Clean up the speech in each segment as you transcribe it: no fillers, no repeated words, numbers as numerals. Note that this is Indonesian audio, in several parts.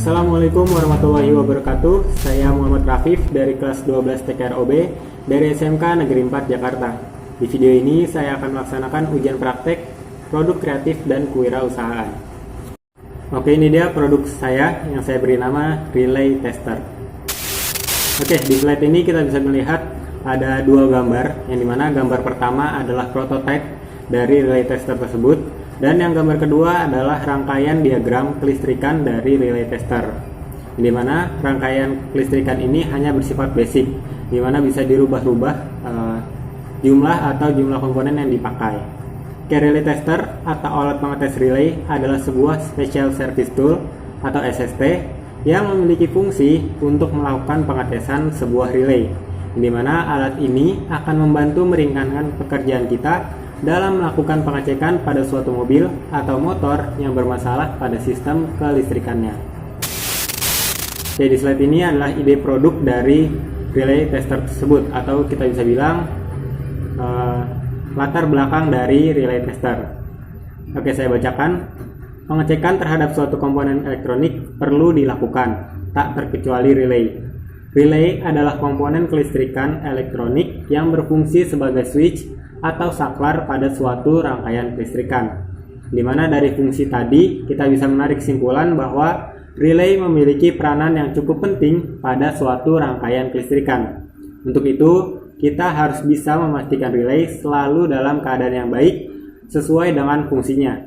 Assalamualaikum warahmatullahi wabarakatuh. Saya Muhammad Rafif dari kelas 12 TKROB dari SMK Negeri 4 Jakarta. Di video ini saya akan melaksanakan ujian praktek produk kreatif dan kewirausahaan. Oke, ini dia produk saya yang saya beri nama Relay Tester. Oke, di slide ini kita bisa melihat ada dua gambar, yang dimana gambar pertama adalah prototipe dari relay tester tersebut, dan yang gambar kedua adalah rangkaian diagram kelistrikan dari relay tester, di mana rangkaian kelistrikan ini hanya bersifat basic, di mana bisa dirubah-rubah jumlah atau jumlah komponen yang dipakai. Relay tester atau alat pengetes relay adalah sebuah special service tool atau SST yang memiliki fungsi untuk melakukan pengetesan sebuah relay, di mana alat ini akan membantu meringankan pekerjaan kita dalam melakukan pengecekan pada suatu mobil atau motor yang bermasalah pada sistem kelistrikannya. Jadi slide ini adalah ide produk dari relay tester tersebut, atau kita bisa bilang latar belakang dari relay tester. Oke, saya bacakan. Pengecekan terhadap suatu komponen elektronik perlu dilakukan, tak terkecuali relay. Relay adalah komponen kelistrikan elektronik yang berfungsi sebagai switch atau saklar pada suatu rangkaian kelistrikan. Di mana dari fungsi tadi kita bisa menarik kesimpulan bahwa relay memiliki peranan yang cukup penting pada suatu rangkaian kelistrikan. Untuk itu, kita harus bisa memastikan relay selalu dalam keadaan yang baik sesuai dengan fungsinya.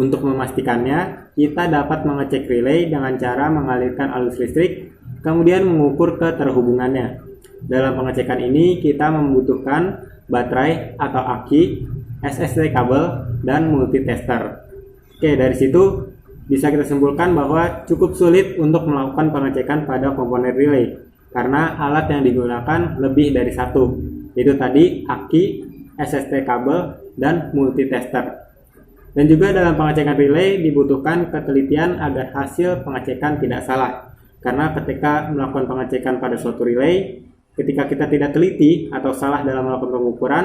Untuk memastikannya, kita dapat mengecek relay dengan cara mengalirkan arus listrik, kemudian mengukur keterhubungannya. Dalam pengecekan ini, kita membutuhkan baterai atau aki, SST kabel, dan multitester. Oke, dari situ bisa kita simpulkan bahwa cukup sulit untuk melakukan pengecekan pada komponen relay, karena alat yang digunakan lebih dari satu, yaitu tadi aki, SST kabel, dan multitester. Dan juga dalam pengecekan relay dibutuhkan ketelitian agar hasil pengecekan tidak salah. Karena ketika melakukan pengecekan pada suatu relay, ketika kita tidak teliti atau salah dalam melakukan pengukuran,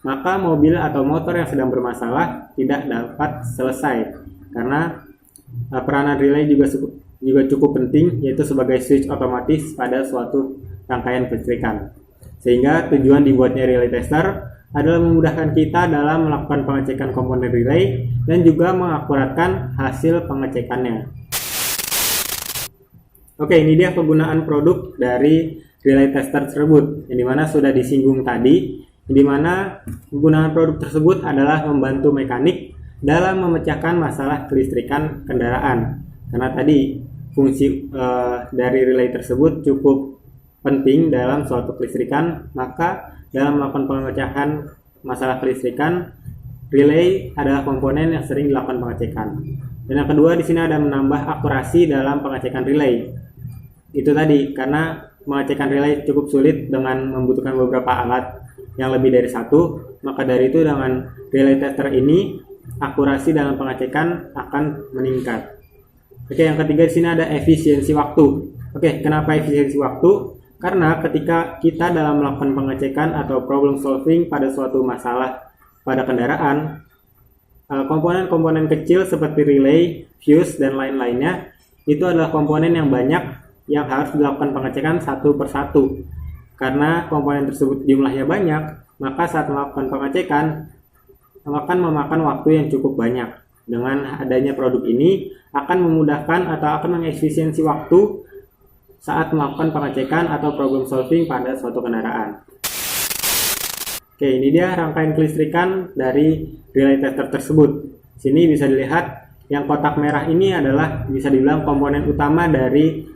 maka mobil atau motor yang sedang bermasalah tidak dapat selesai. Karena peranan relay juga cukup penting, yaitu sebagai switch otomatis pada suatu rangkaian kelistrikan. Sehingga tujuan dibuatnya relay tester adalah memudahkan kita dalam melakukan pengecekan komponen relay dan juga mengakuratkan hasil pengecekannya. Oke, ini dia kegunaan produk dari relay tester tersebut, yang dimana sudah disinggung tadi, di mana kegunaan produk tersebut adalah membantu mekanik dalam memecahkan masalah kelistrikan kendaraan. Karena tadi fungsi dari relay tersebut cukup penting dalam suatu kelistrikan, maka dalam melakukan pemecahan masalah kelistrikan, relay adalah komponen yang sering dilakukan pengecekan. Dan yang kedua, di sini ada menambah akurasi dalam pengecekan relay. Itu tadi, karena pengecekan relay cukup sulit dengan membutuhkan beberapa alat yang lebih dari satu, maka dari itu dengan relay tester ini, akurasi dalam pengecekan akan meningkat. Oke, yang ketiga di sini ada efisiensi waktu. Oke, kenapa efisiensi waktu? Karena ketika kita dalam melakukan pengecekan atau problem solving pada suatu masalah pada kendaraan, komponen-komponen kecil seperti relay, fuse, dan lain-lainnya itu adalah komponen yang banyak yang harus dilakukan pengecekan satu persatu. Karena komponen tersebut jumlahnya banyak, maka saat melakukan pengecekan akan memakan waktu yang cukup banyak. Dengan adanya produk ini akan memudahkan atau akan mengefisiensi waktu saat melakukan pengecekan atau problem solving pada suatu kendaraan. Oke, ini dia rangkaian kelistrikan dari relay tester tersebut. Sini bisa dilihat yang kotak merah ini adalah bisa dibilang komponen utama dari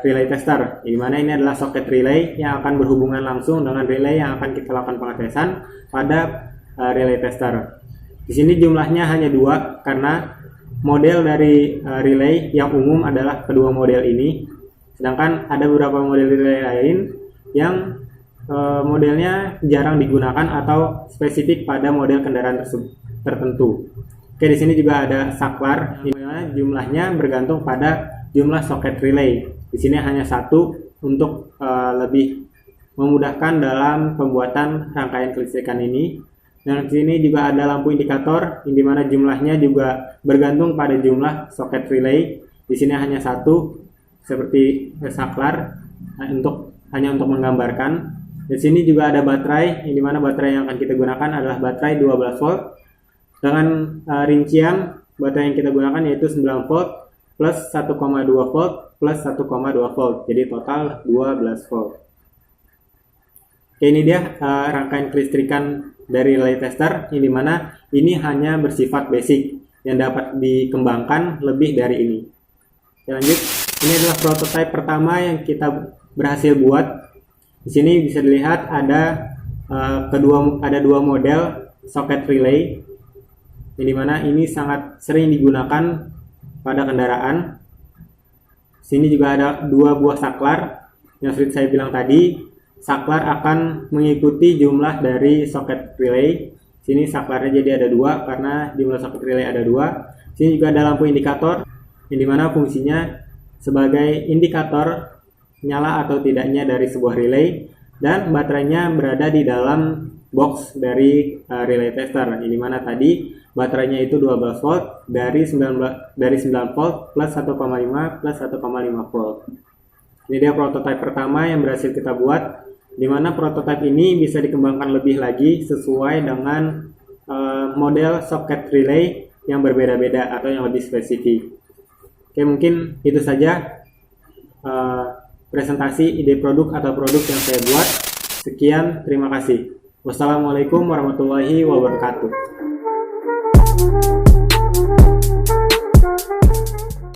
relay tester, di mana ini adalah soket relay yang akan berhubungan langsung dengan relay yang akan kita lakukan pengetesan pada relay tester. Di sini jumlahnya hanya dua, karena model dari relay yang umum adalah kedua model ini. Sedangkan ada beberapa model relay lain yang modelnya jarang digunakan atau spesifik pada model kendaraan tertentu. Oke, di sini juga ada saklar, di mana jumlahnya bergantung pada jumlah soket relay. Di sini hanya satu untuk lebih memudahkan dalam pembuatan rangkaian kelistrikan ini. Dan di sini juga ada lampu indikator, di mana jumlahnya juga bergantung pada jumlah soket relay Di sini hanya satu seperti saklar hanya untuk menggambarkan. Di sini juga ada baterai, di mana baterai yang akan kita gunakan adalah baterai 12 volt dengan rincian baterai yang kita gunakan yaitu 9 volt plus 1,2 volt plus 1,2 volt. Jadi total 12 volt. Oke, ini dia rangkaian kelistrikan dari relay tester, yang dimana ini hanya bersifat basic yang dapat dikembangkan lebih dari ini. Oke, lanjut. Ini adalah prototipe pertama yang kita berhasil buat. Di sini bisa dilihat ada dua model soket relay, yang dimana ini sangat sering digunakan pada kendaraan. Sini juga ada dua buah saklar yang seperti saya bilang tadi. Saklar akan mengikuti jumlah dari soket relay. Sini saklarnya jadi ada dua karena jumlah soket relay ada dua. Sini juga ada lampu indikator, yang dimana fungsinya sebagai indikator nyala atau tidaknya dari sebuah relay, dan baterainya berada di dalam box dari relay tester, yang dimana tadi baterainya itu 12 volt dari 9 volt plus 1,5 plus 1,5 volt. Ini dia prototipe pertama yang berhasil kita buat, di mana prototipe ini bisa dikembangkan lebih lagi sesuai dengan model soket relay yang berbeda-beda atau yang lebih spesifik. Oke, mungkin itu saja presentasi ide produk atau produk yang saya buat. Sekian, terima kasih. Wassalamualaikum warahmatullahi wabarakatuh.